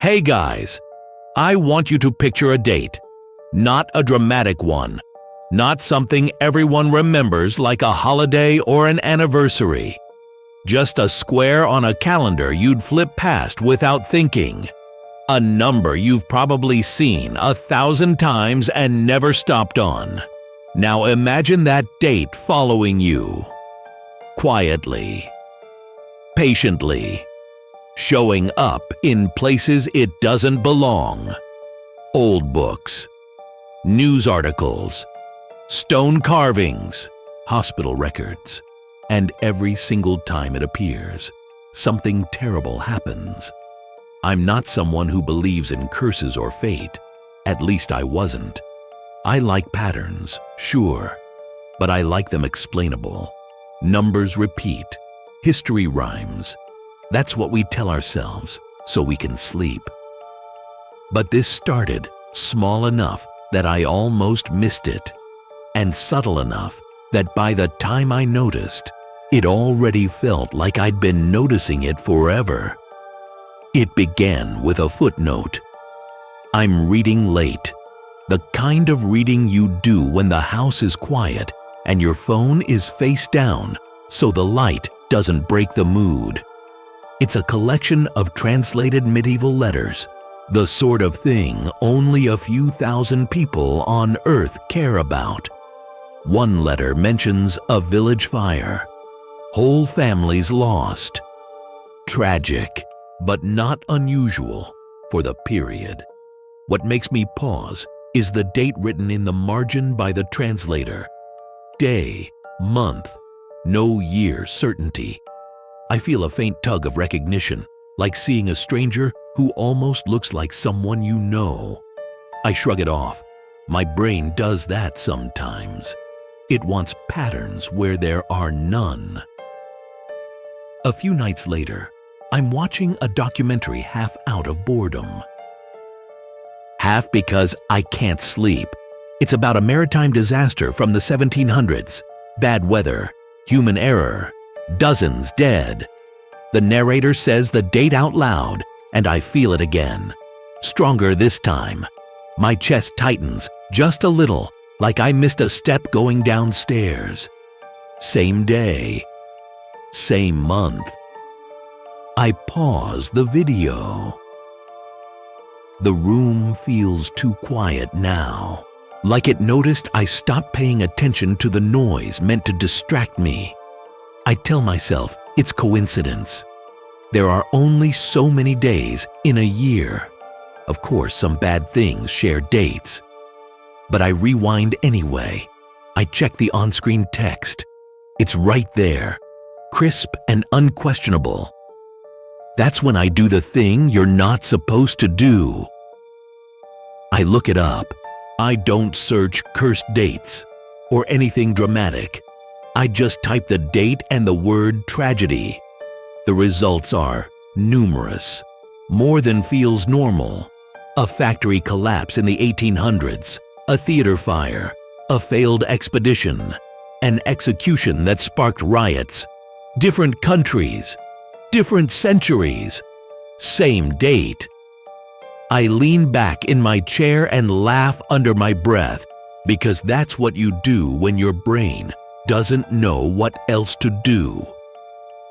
Hey guys, I want you to picture a date. Not a dramatic one. Not something everyone remembers like a holiday or an anniversary. Just a square on a calendar you'd flip past without thinking. A number you've probably seen 1,000 times and never stopped on. Now imagine that date following you. Quietly. Patiently. Showing up in places it doesn't belong. Old books. News articles. Stone carvings. Hospital records. And every single time it appears, something terrible happens. I'm not someone who believes in curses or fate. At least I wasn't. I like patterns, sure, but I like them explainable. Numbers repeat. History rhymes. That's what we tell ourselves so we can sleep. But this started small enough that I almost missed it, and subtle enough that by the time I noticed, it already felt like I'd been noticing it forever. It began with a footnote. I'm reading late. The kind of reading you do when the house is quiet and your phone is face down so the light doesn't break the mood. It's a collection of translated medieval letters, the sort of thing only a few thousand people on Earth care about. One letter mentions a village fire. Whole families lost. Tragic, but not unusual for the period. What makes me pause is the date written in the margin by the translator. Day, month, no year certainty. I feel a faint tug of recognition, like seeing a stranger who almost looks like someone you know. I shrug it off. My brain does that sometimes. It wants patterns where there are none. A few nights later, I'm watching a documentary half out of boredom. Half because I can't sleep. It's about a maritime disaster from the 1700s. Bad weather, human error, dozens dead. The narrator says the date out loud, and I feel it again. Stronger this time. My chest tightens just a little, like I missed a step going downstairs. Same day. Same month. I pause the video. The room feels too quiet now, like it noticed I stopped paying attention to the noise meant to distract me. I tell myself it's coincidence. There are only so many days in a year. Of course, some bad things share dates. But I rewind anyway. I check the on-screen text. It's right there, crisp and unquestionable. That's when I do the thing you're not supposed to do. I look it up. I don't search cursed dates or anything dramatic. I just type the date and the word tragedy. The results are numerous, more than feels normal. A factory collapse in the 1800s, a theater fire, a failed expedition, an execution that sparked riots, different countries, different centuries, same date. I lean back in my chair and laugh under my breath because that's what you do when your brain doesn't know what else to do.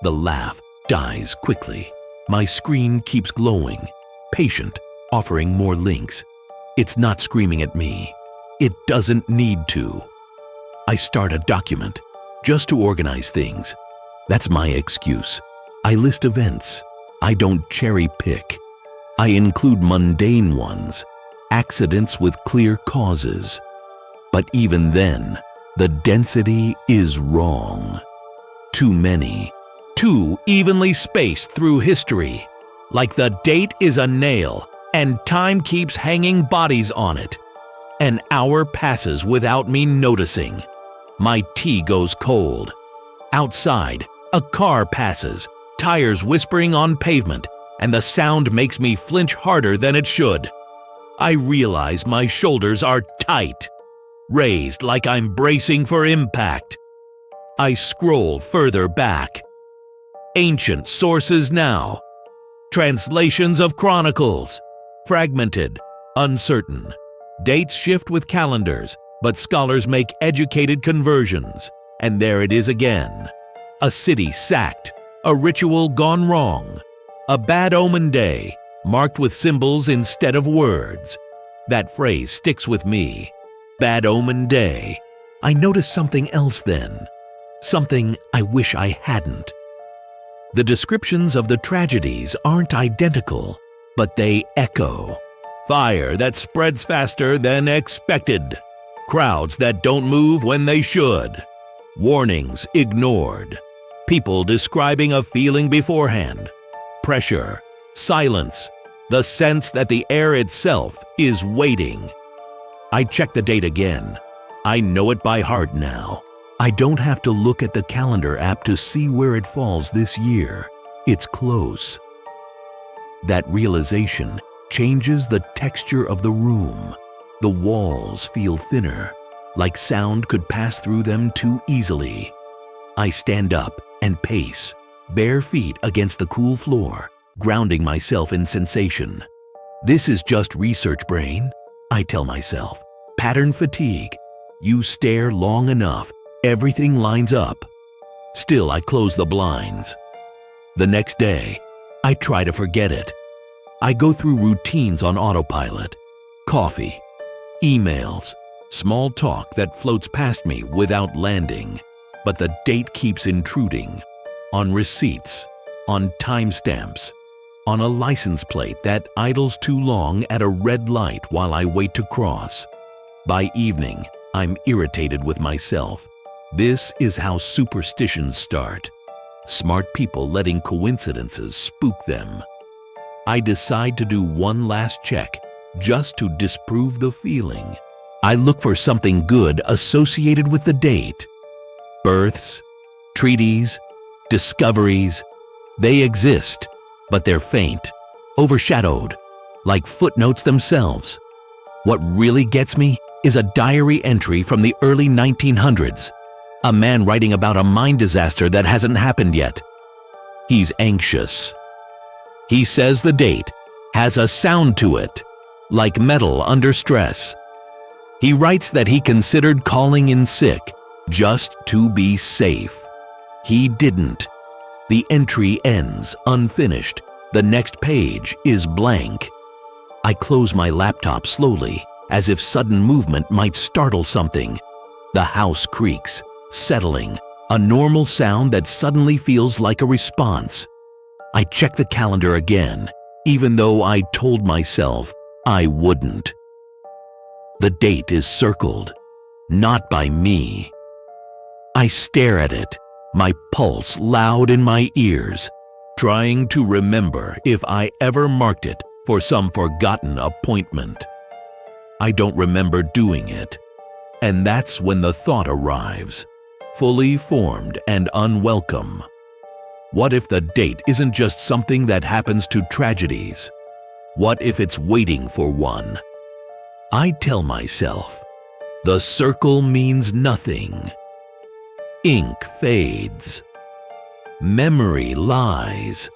The laugh dies quickly. My screen keeps glowing, patient, offering more links. It's not screaming at me. It doesn't need to. I start a document just to organize things. That's my excuse. I list events. I don't cherry pick. I include mundane ones, accidents with clear causes. But even then, the density is wrong. Too many, too evenly spaced through history, like the date is a nail and time keeps hanging bodies on it. An hour passes without me noticing. My tea goes cold. Outside, a car passes, tires whispering on pavement, and the sound makes me flinch harder than it should. I realize my shoulders are tight, raised like I'm bracing for impact. I scroll further back. Ancient sources now. Translations of chronicles. Fragmented, uncertain. Dates shift with calendars, but scholars make educated conversions. And there it is again. A city sacked, a ritual gone wrong, a bad omen day, marked with symbols instead of words. That phrase sticks with me. Bad omen day. I noticed something else then. Something I wish I hadn't. The descriptions of the tragedies aren't identical, but they echo. Fire that spreads faster than expected. Crowds that don't move when they should. Warnings ignored. People describing a feeling beforehand. Pressure, silence, the sense that the air itself is waiting. I check the date again. I know it by heart now. I don't have to look at the calendar app to see where it falls this year. It's close. That realization changes the texture of the room. The walls feel thinner, like sound could pass through them too easily. I stand up and pace, bare feet against the cool floor, grounding myself in sensation. This is just research brain, I tell myself. Pattern fatigue. You stare long enough, everything lines up. Still, I close the blinds. The next day, I try to forget it. I go through routines on autopilot. Coffee, emails, small talk that floats past me without landing. But the date keeps intruding. On receipts, on timestamps, on a license plate that idles too long at a red light while I wait to cross. By evening, I'm irritated with myself. This is how superstitions start. Smart people letting coincidences spook them. I decide to do one last check, just to disprove the feeling. I look for something good associated with the date. Births, treaties, discoveries, they exist, but they're faint, overshadowed, like footnotes themselves. What really gets me is a diary entry from the early 1900s. A man writing about a mine disaster that hasn't happened yet. He's anxious. He says the date has a sound to it, like metal under stress. He writes that he considered calling in sick just to be safe. He didn't. The entry ends unfinished. The next page is blank. I close my laptop slowly, as if sudden movement might startle something. The house creaks, settling, a normal sound that suddenly feels like a response. I check the calendar again, even though I told myself I wouldn't. The date is circled, not by me. I stare at it, my pulse loud in my ears, trying to remember if I ever marked it for some forgotten appointment. I don't remember doing it, and that's when the thought arrives, fully formed and unwelcome. What if the date isn't just something that happens to tragedies? What if it's waiting for one? I tell myself, the circle means nothing. Ink fades. Memory lies.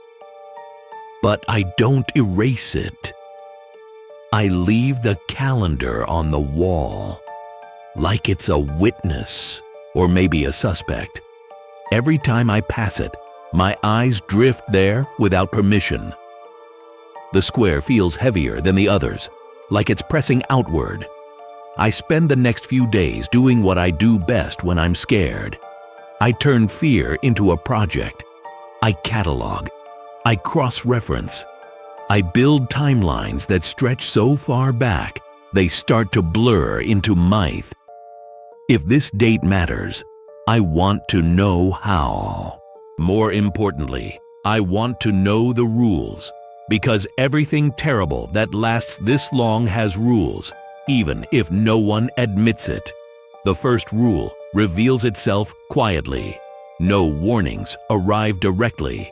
But I don't erase it. I leave the calendar on the wall, like it's a witness or maybe a suspect. Every time I pass it, my eyes drift there without permission. The square feels heavier than the others, like it's pressing outward. I spend the next few days doing what I do best when I'm scared. I turn fear into a project. I catalog. I cross-reference. I build timelines that stretch so far back, they start to blur into myth. If this date matters, I want to know how. More importantly, I want to know the rules, because everything terrible that lasts this long has rules, even if no one admits it. The first rule reveals itself quietly. No warnings arrive directly.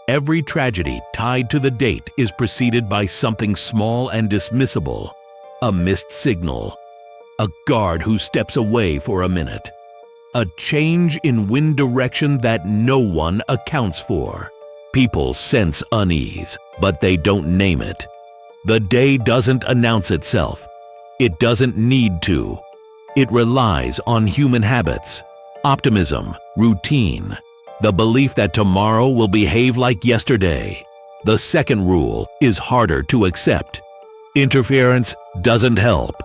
Every tragedy tied to the date is preceded by something small and dismissible. A missed signal. A guard who steps away for a minute. A change in wind direction that no one accounts for. People sense unease, but they don't name it. The day doesn't announce itself. It doesn't need to. It relies on human habits, optimism, routine, the belief that tomorrow will behave like yesterday. The second rule is harder to accept. Interference doesn't help.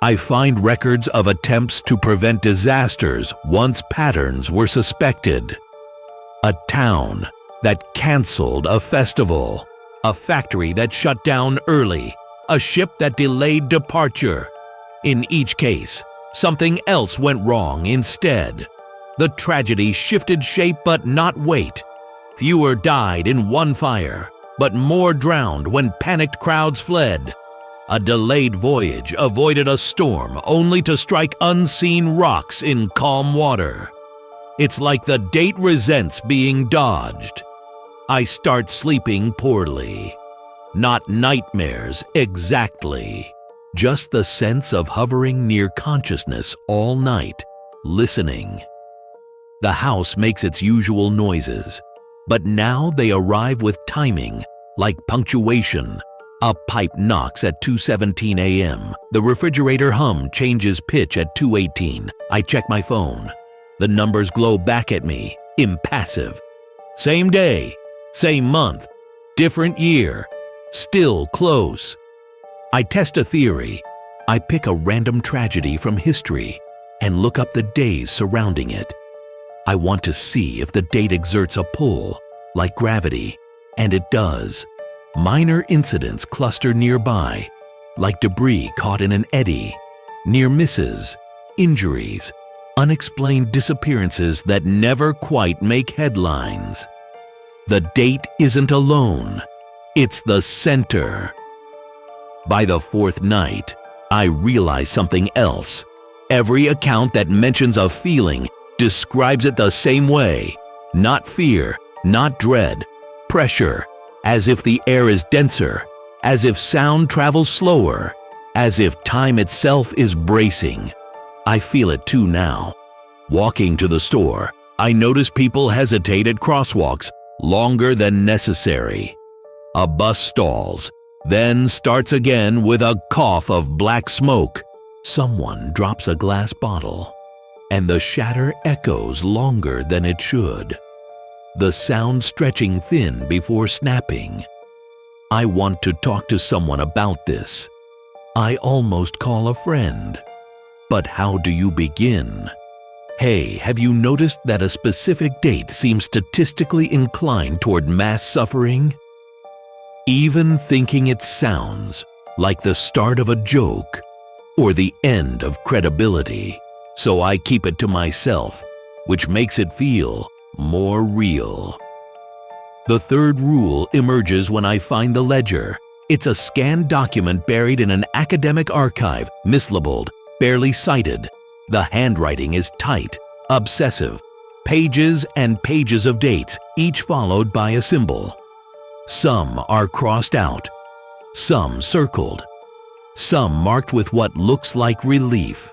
I find records of attempts to prevent disasters once patterns were suspected. A town that canceled a festival, a factory that shut down early, a ship that delayed departure. In each case, something else went wrong instead. The tragedy shifted shape but not weight. Fewer died in one fire, but more drowned when panicked crowds fled. A delayed voyage avoided a storm only to strike unseen rocks in calm water. It's like the date resents being dodged. I start sleeping poorly. Not nightmares exactly, just the sense of hovering near consciousness all night, listening. The house makes its usual noises, but now they arrive with timing, like punctuation. A pipe knocks at 2:17 a.m. The refrigerator hum changes pitch at 2:18. I check my phone. The numbers glow back at me, impassive. Same day, same month, different year, still close. I test a theory. I pick a random tragedy from history and look up the days surrounding it. I want to see if the date exerts a pull, like gravity, and it does. Minor incidents cluster nearby, like debris caught in an eddy, near misses, injuries, unexplained disappearances that never quite make headlines. The date isn't alone, it's the center. By the fourth night, I realize something else. Every account that mentions a feeling describes it the same way. Not fear, not dread, pressure, as if the air is denser, as if sound travels slower, as if time itself is bracing. I feel it too now. Walking to the store, I notice people hesitate at crosswalks longer than necessary. A bus stalls, then starts again with a cough of black smoke. Someone drops a glass bottle, and the shatter echoes longer than it should. The sound stretching thin before snapping. I want to talk to someone about this. I almost call a friend. But how do you begin? Hey, have you noticed that a specific date seems statistically inclined toward mass suffering? Even thinking it sounds like the start of a joke or the end of credibility. So I keep it to myself, which makes it feel more real. The third rule emerges when I find the ledger. It's a scanned document buried in an academic archive, mislabeled, barely cited. The handwriting is tight, obsessive. Pages and pages of dates, each followed by a symbol. Some are crossed out, some circled, some marked with what looks like relief.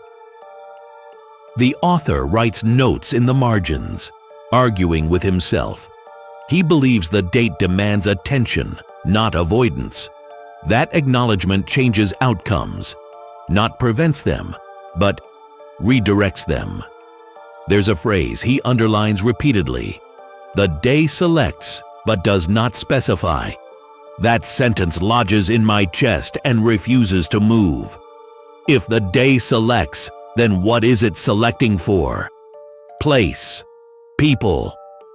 The author writes notes in the margins, arguing with himself. He believes the date demands attention, not avoidance. That acknowledgement changes outcomes, not prevents them, but redirects them. There's a phrase he underlines repeatedly. The day selects, but does not specify. That sentence lodges in my chest and refuses to move. If the day selects, then what is it selecting for? Place, people,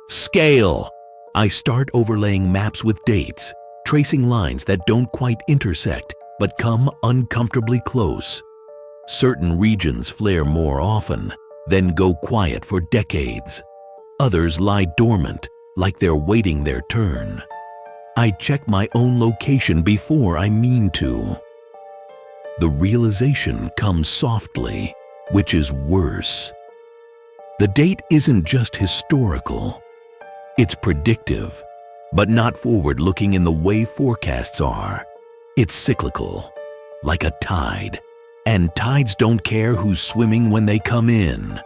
scale. I start overlaying maps with dates, tracing lines that don't quite intersect but come uncomfortably close. Certain regions flare more often, then go quiet for decades. Others lie dormant, like they're waiting their turn. I check my own location before I mean to. The realization comes softly, which is worse. The date isn't just historical. It's predictive, but not forward-looking in the way forecasts are. It's cyclical, like a tide, and tides don't care who's swimming when they come in.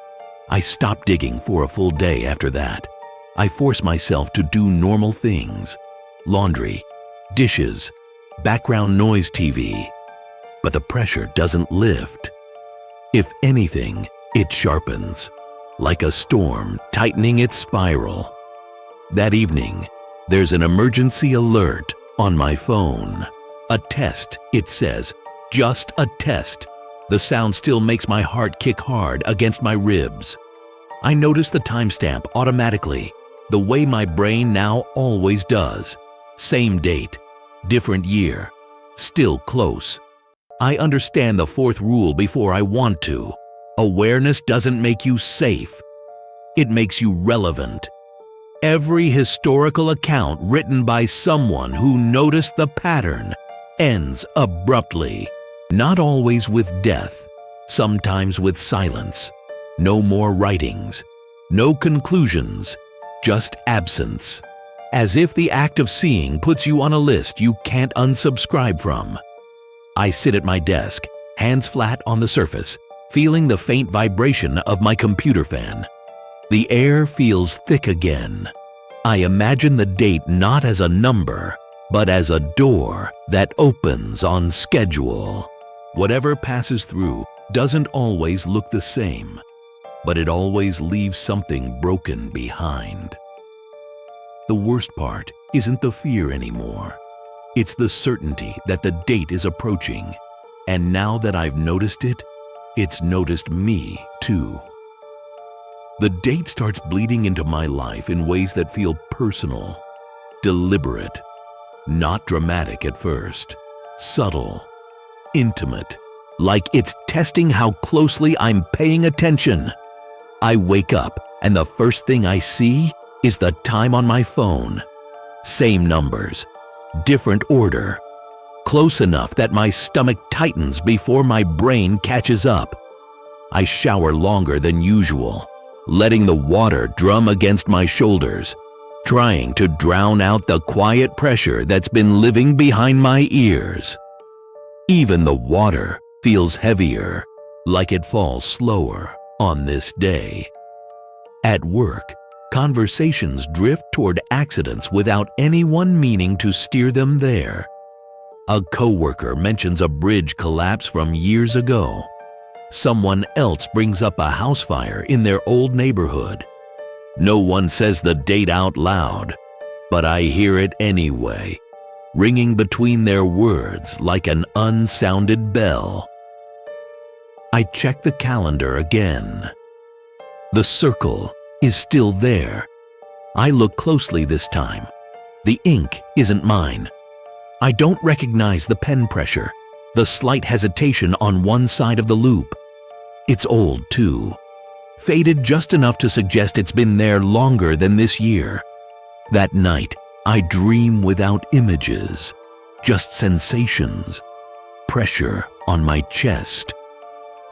I stop digging for a full day after that. I force myself to do normal things: laundry, dishes, background noise TV. But the pressure doesn't lift. If anything, it sharpens, like a storm tightening its spiral. That evening, there's an emergency alert on my phone. A test, it says. Just a test. The sound still makes my heart kick hard against my ribs. I notice the timestamp automatically, the way my brain now always does. Same date, different year, still close. I understand the fourth rule before I want to. Awareness doesn't make you safe. It makes you relevant. Every historical account written by someone who noticed the pattern ends abruptly. Not always with death, sometimes with silence. No more writings, no conclusions, just absence. As if the act of seeing puts you on a list you can't unsubscribe from. I sit at my desk, hands flat on the surface, feeling the faint vibration of my computer fan. The air feels thick again. I imagine the date not as a number, but as a door that opens on schedule. Whatever passes through doesn't always look the same, but it always leaves something broken behind. The worst part isn't the fear anymore. It's the certainty that the date is approaching, and now that I've noticed it, it's noticed me too. The date starts bleeding into my life in ways that feel personal, deliberate, not dramatic at first, subtle, intimate, like it's testing how closely I'm paying attention. I wake up and the first thing I see is the time on my phone. Same numbers, different order, close enough that my stomach tightens before my brain catches up. I shower longer than usual, letting the water drum against my shoulders, trying to drown out the quiet pressure that's been living behind my ears. Even the water feels heavier, like it falls slower on this day. At work, conversations drift toward accidents without anyone meaning to steer them there. A coworker mentions a bridge collapse from years ago. Someone else brings up a house fire in their old neighborhood. No one says the date out loud, but I hear it anyway, ringing between their words like an unsounded bell. I check the calendar again. The circle is still there. I look closely this time. The ink isn't mine. I don't recognize the pen pressure, the slight hesitation on one side of the loop. It's old too, faded just enough to suggest it's been there longer than this year. That night, I dream without images, just sensations, pressure on my chest,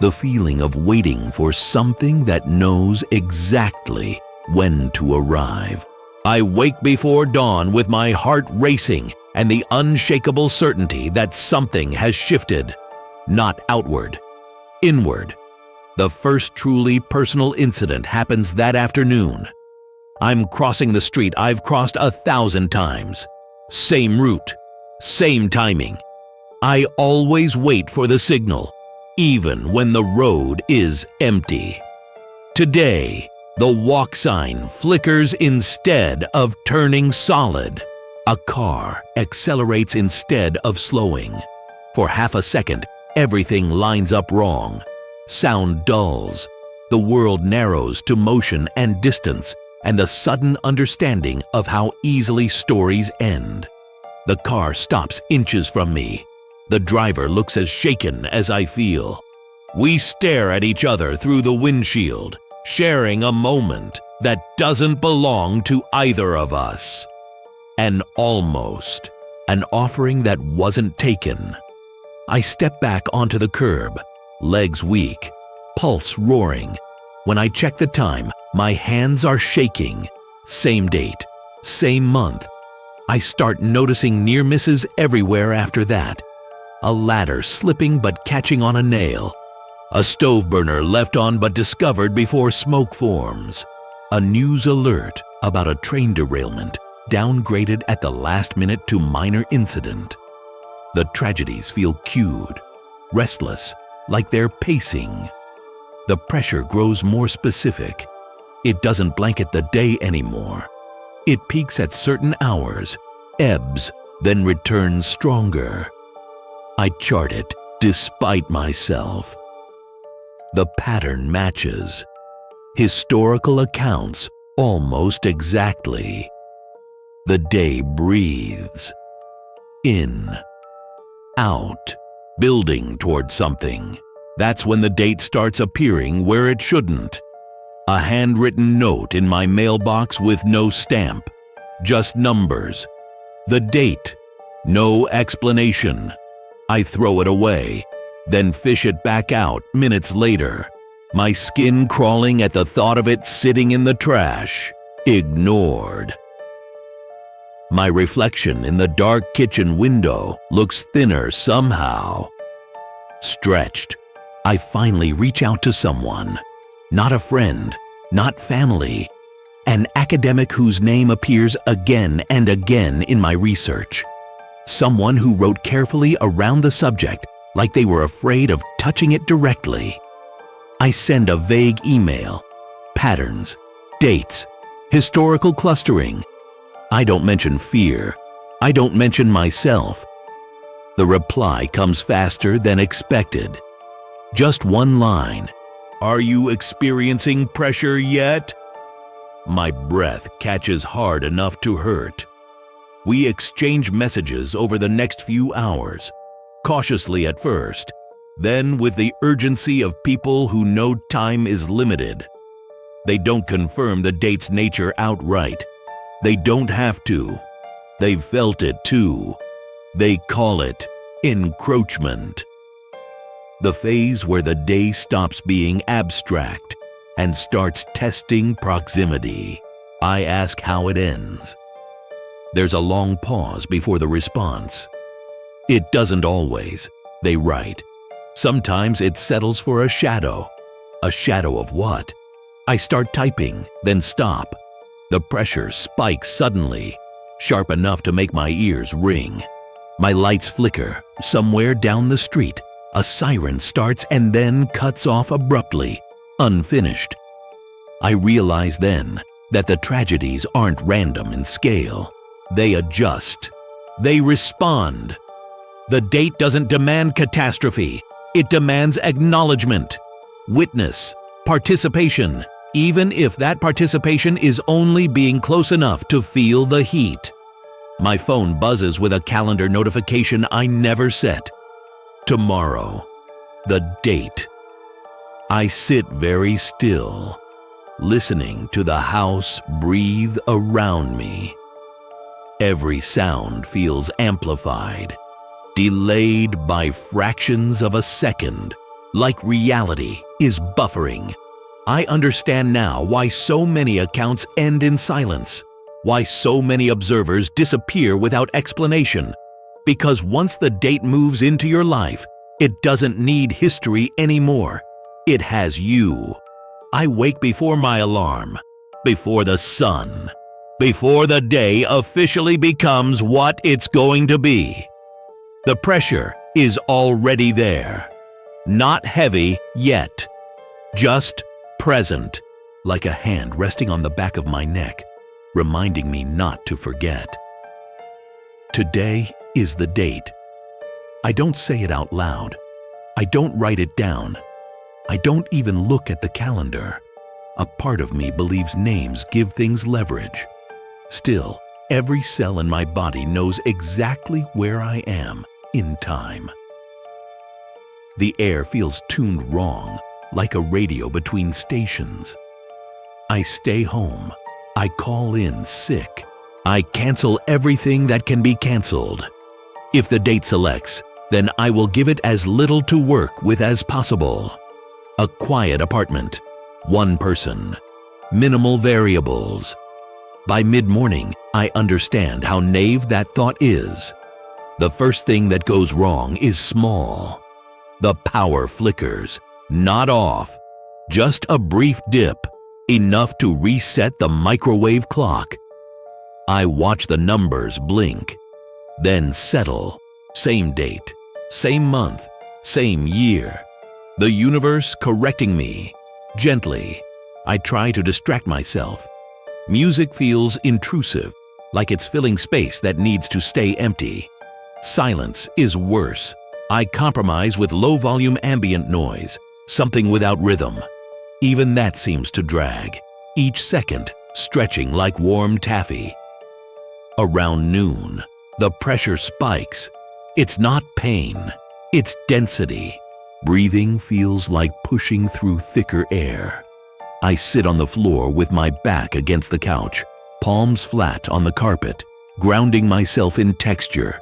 the feeling of waiting for something that knows exactly when to arrive. I wake before dawn with my heart racing and the unshakable certainty that something has shifted, not outward, inward. The first truly personal incident happens that afternoon. I'm crossing the street I've crossed 1,000 times. Same route, same timing. I always wait for the signal, even when the road is empty. Today, the walk sign flickers instead of turning solid. A car accelerates instead of slowing. For half a second, everything lines up wrong. Sound dulls. The world narrows to motion and distance and the sudden understanding of how easily stories end. The car stops inches from me. The driver looks as shaken as I feel. We stare at each other through the windshield, sharing a moment that doesn't belong to either of us. An almost, an offering that wasn't taken. I step back onto the curb, legs weak, pulse roaring. When I check the time, my hands are shaking. Same date, same month. I start noticing near misses everywhere after that. A ladder slipping but catching on a nail. A stove burner left on but discovered before smoke forms. A news alert about a train derailment downgraded at the last minute to minor incident. The tragedies feel cued, restless, like they're pacing. The pressure grows more specific. It doesn't blanket the day anymore. It peaks at certain hours, ebbs, then returns stronger. I chart it despite myself. The pattern matches. Historical accounts almost exactly. The day breathes. In, out, building toward something. That's when the date starts appearing where it shouldn't. A handwritten note in my mailbox with no stamp, just numbers. The date, no explanation. I throw it away, then fish it back out minutes later, my skin crawling at the thought of it sitting in the trash, ignored. My reflection in the dark kitchen window looks thinner somehow. Stretched, I finally reach out to someone. Not a friend, not family. An academic whose name appears again and again in my research. Someone who wrote carefully around the subject, like they were afraid of touching it directly. I send a vague email. Patterns, dates, historical clustering. I don't mention fear. I don't mention myself. The reply comes faster than expected. Just one line. Are you experiencing pressure yet? My breath catches hard enough to hurt. We exchange messages over the next few hours, cautiously at first, then with the urgency of people who know time is limited. They don't confirm the date's nature outright. They don't have to. They've felt it too. They call it encroachment. The phase where the day stops being abstract and starts testing proximity. I ask how it ends. There's a long pause before the response. It doesn't always, they write. Sometimes it settles for a shadow. A shadow of what? I start typing, then stop. The pressure spikes suddenly, sharp enough to make my ears ring. My lights flicker. Somewhere down the street, a siren starts and then cuts off abruptly, unfinished. I realize then that the tragedies aren't random in scale. They adjust. They respond. The date doesn't demand catastrophe. It demands acknowledgement, witness, participation, even if that participation is only being close enough to feel the heat. My phone buzzes with a calendar notification I never set. Tomorrow, the date. I sit very still, listening to the house breathe around me. Every sound feels amplified, delayed by fractions of a second, like reality is buffering. I understand now why so many accounts end in silence, why so many observers disappear without explanation. Because once the date moves into your life, it doesn't need history anymore. It has you. I wake before my alarm, before the sun, before the day officially becomes what it's going to be. The pressure is already there. Not heavy yet, just present, like a hand resting on the back of my neck, reminding me not to forget. Today is the date. I don't say it out loud. I don't write it down. I don't even look at the calendar. A part of me believes names give things leverage. Still, every cell in my body knows exactly where I am in time. The air feels tuned wrong, like a radio between stations. I stay home. I call in sick. I cancel everything that can be canceled. If the date selects, then I will give it as little to work with as possible. A quiet apartment, one person, minimal variables. By mid-morning, I understand how naive that thought is. The first thing that goes wrong is small. The power flickers, not off, just a brief dip. enough to reset the microwave clock. I watch the numbers blink, then settle. Same date, same month, same year. The universe correcting me. Gently, I try to distract myself. Music feels intrusive, like it's filling space that needs to stay empty. Silence is worse. I compromise with low-volume ambient noise, something without rhythm. Even that seems to drag, each second stretching like warm taffy. Around noon, the pressure spikes. It's not pain, it's density. Breathing feels like pushing through thicker air. I sit on the floor with my back against the couch, palms flat on the carpet, grounding myself in texture.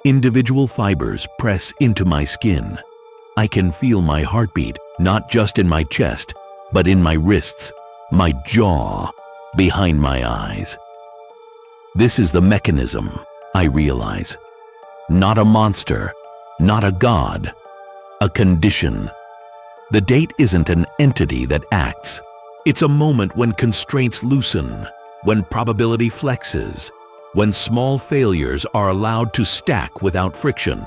Individual fibers press into my skin. I can feel my heartbeat, not just in my chest, but in my wrists, my jaw, behind my eyes. This is the mechanism, I realize. Not a monster, not a god, a condition. The date isn't an entity that acts. It's a moment when constraints loosen, when probability flexes, when small failures are allowed to stack without friction.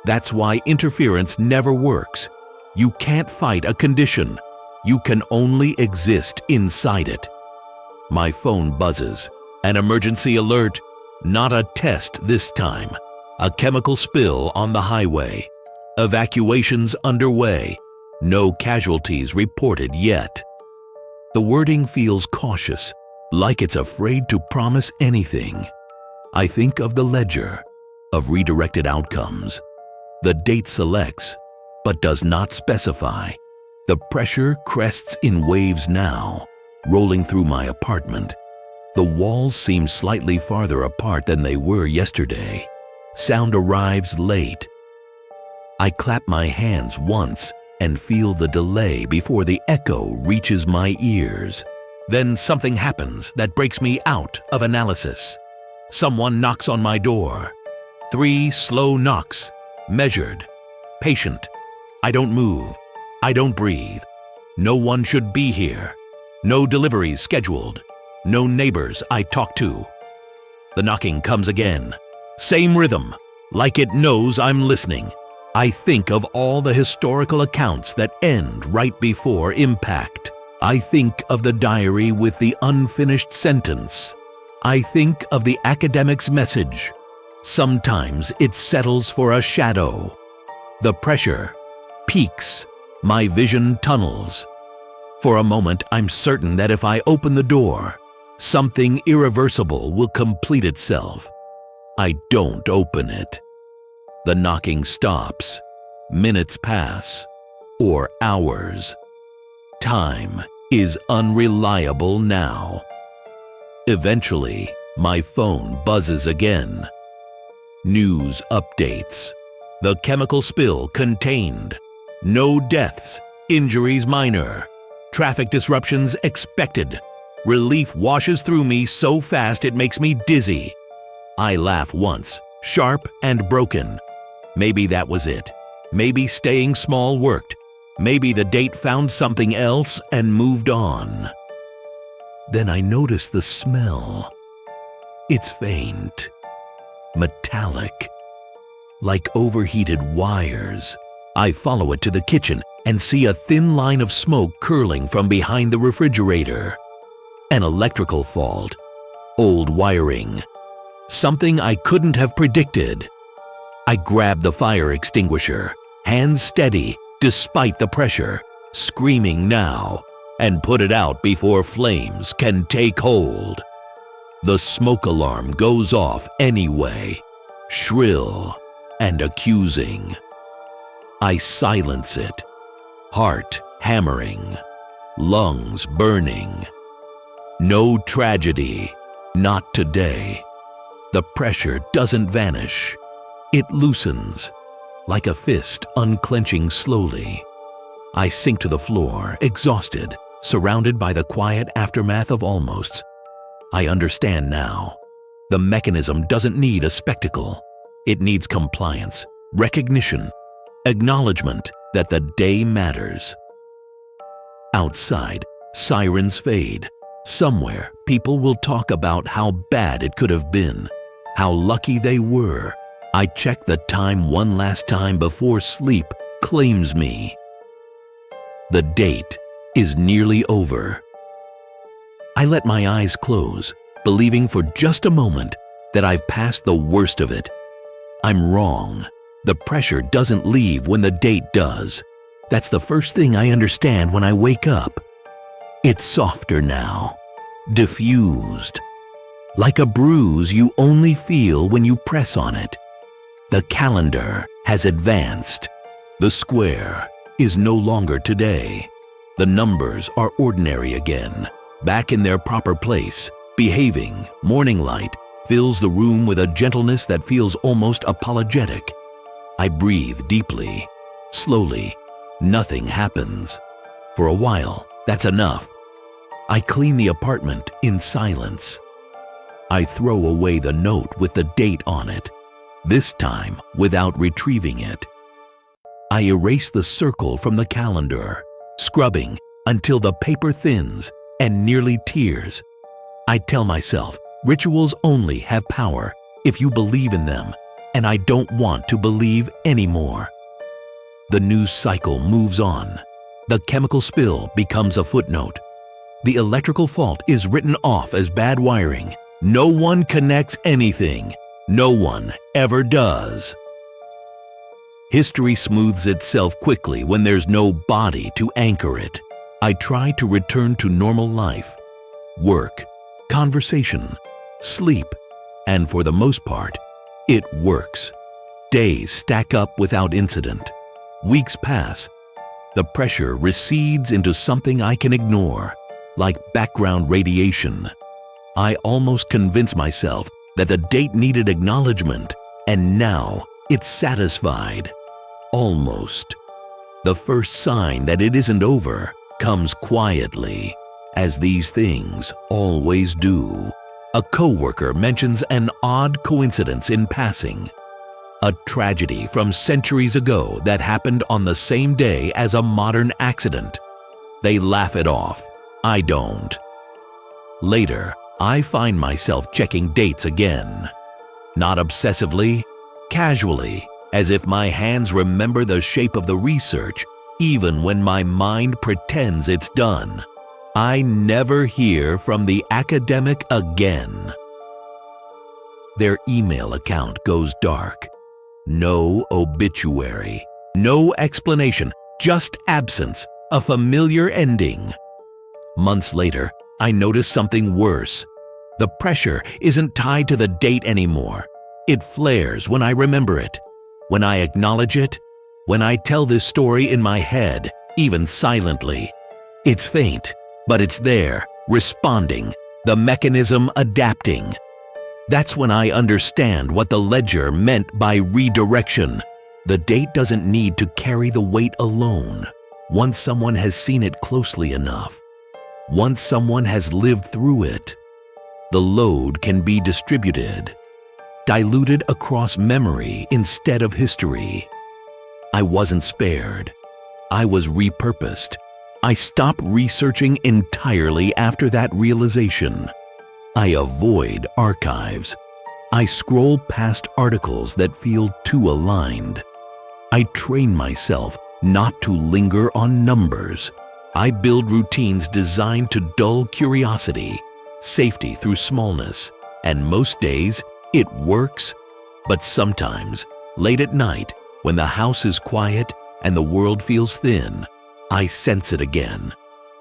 That's why interference never works. You can't fight a condition. You can only exist inside it. My phone buzzes. An emergency alert. Not a test this time. A chemical spill on the highway. Evacuations underway. No casualties reported yet. The wording feels cautious, like it's afraid to promise anything. I think of the ledger, of redirected outcomes. The date selects, but does not specify. The pressure crests in waves now, rolling through my apartment. The walls seem slightly farther apart than they were yesterday. Sound arrives late. I clap my hands once and feel the delay before the echo reaches my ears. Then something happens that breaks me out of analysis. Someone knocks on my door. 3 slow knocks, measured, patient. I don't move. I don't breathe. No one should be here. No deliveries scheduled. No neighbors I talk to. The knocking comes again. Same rhythm, like it knows I'm listening. I think of all the historical accounts that end right before impact. I think of the diary with the unfinished sentence. I think of the academic's message. Sometimes it settles for a shadow. The pressure peaks. My vision tunnels. For a moment, I'm certain that if I open the door, something irreversible will complete itself. I don't open it. The knocking stops. Minutes pass, or hours. Time is unreliable now. Eventually, my phone buzzes again. News updates. The chemical spill contained. No deaths, injuries minor. Traffic disruptions expected. Relief washes through me so fast it makes me dizzy. I laugh once, sharp and broken. Maybe that was it. Maybe staying small worked. Maybe the date found something else and moved on. Then I notice the smell. It's faint, metallic, like overheated wires. I follow it to the kitchen and see a thin line of smoke curling from behind the refrigerator. An electrical fault, old wiring, something I couldn't have predicted. I grab the fire extinguisher, hands steady despite the pressure, screaming now, and put it out before flames can take hold. The smoke alarm goes off anyway, shrill and accusing. I silence it, heart hammering, lungs burning. No tragedy, not today. The pressure doesn't vanish. It loosens, like a fist unclenching slowly. I sink to the floor, exhausted, surrounded by the quiet aftermath of almosts. I understand now. The mechanism doesn't need a spectacle. It needs compliance, recognition, acknowledgement that the day matters. Outside, Sirens fade. Somewhere, people will talk about how bad it could have been, how lucky they were. I check the time one last time before sleep claims me. The date is nearly over. I let my eyes close, believing for just a moment that I've passed the worst of it. I'm wrong. The pressure doesn't leave when the date does. That's the first thing I understand when I wake up. It's softer now, diffused. Like a bruise you only feel when you press on it. The calendar has advanced. The square is no longer today. The numbers are ordinary again, back in their proper place, behaving. Morning light fills the room with a gentleness that feels almost apologetic. I breathe deeply, slowly. Nothing happens. For a while, that's enough. I clean the apartment in silence. I throw away the note with the date on it, this time without retrieving it. I erase the circle from the calendar, scrubbing until the paper thins and nearly tears. I tell myself, rituals only have power if you believe in them, and I don't want to believe anymore. The news cycle moves on. The chemical spill becomes a footnote. The electrical fault is written off as bad wiring. No one connects anything. No one ever does. History smooths itself quickly when there's no body to anchor it. I try to return to normal life. Work, conversation, sleep, and for the most part, it works. Days stack up without incident. Weeks pass. The pressure recedes into something I can ignore, like background radiation. I almost convince myself that the date needed acknowledgement, and now it's satisfied. Almost. The first sign that it isn't over comes quietly, as these things always do. A coworker mentions an odd coincidence in passing. A tragedy from centuries ago that happened on the same day as a modern accident. They laugh it off. I don't. Later, I find myself checking dates again. Not obsessively, casually, as if my hands remember the shape of the research, even when my mind pretends it's done. I never hear from the academic again. Their email account goes dark. No obituary, no explanation, just absence, a familiar ending. Months later, I notice something worse. The pressure isn't tied to the date anymore. It flares when I remember it, when I acknowledge it, when I tell this story in my head, even silently. It's faint, but it's there, responding, the mechanism adapting. That's when I understand what the ledger meant by redirection. The date doesn't need to carry the weight alone. Once someone has seen it closely enough, once someone has lived through it, the load can be distributed, diluted across memory instead of history. I wasn't spared. I was repurposed. I stopped researching entirely after that realization. I avoid archives. I scroll past articles that feel too aligned. I train myself not to linger on numbers. I build routines designed to dull curiosity, safety through smallness, and most days it works. But sometimes, late at night, when the house is quiet and the world feels thin, I sense it again.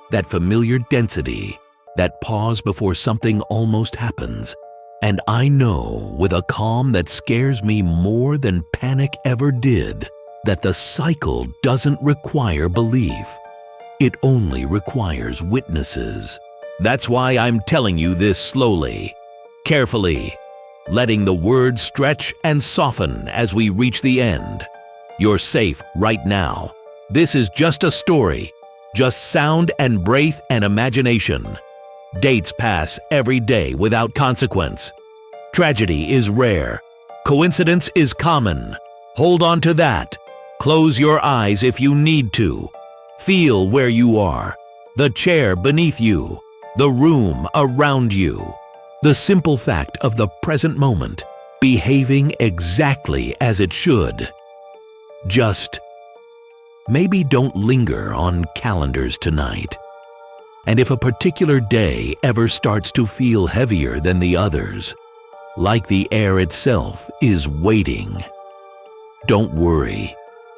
That familiar density, that pause before something almost happens. And I know with a calm that scares me more than panic ever did, that the cycle doesn't require belief. It only requires witnesses. That's why I'm telling you this slowly, carefully, letting the words stretch and soften as we reach the end. You're safe right now. This is just a story, just sound and breath and imagination. Dates pass every day without consequence. Tragedy is rare. Coincidence is common. Hold on to that. Close your eyes if you need to. Feel where you are. the chair beneath you, the room around you. The simple fact of the present moment, behaving exactly as it should. Just maybe don't linger on calendars tonight. And if a particular day ever starts to feel heavier than the others, like the air itself is waiting, don't worry.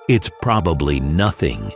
It's probably nothing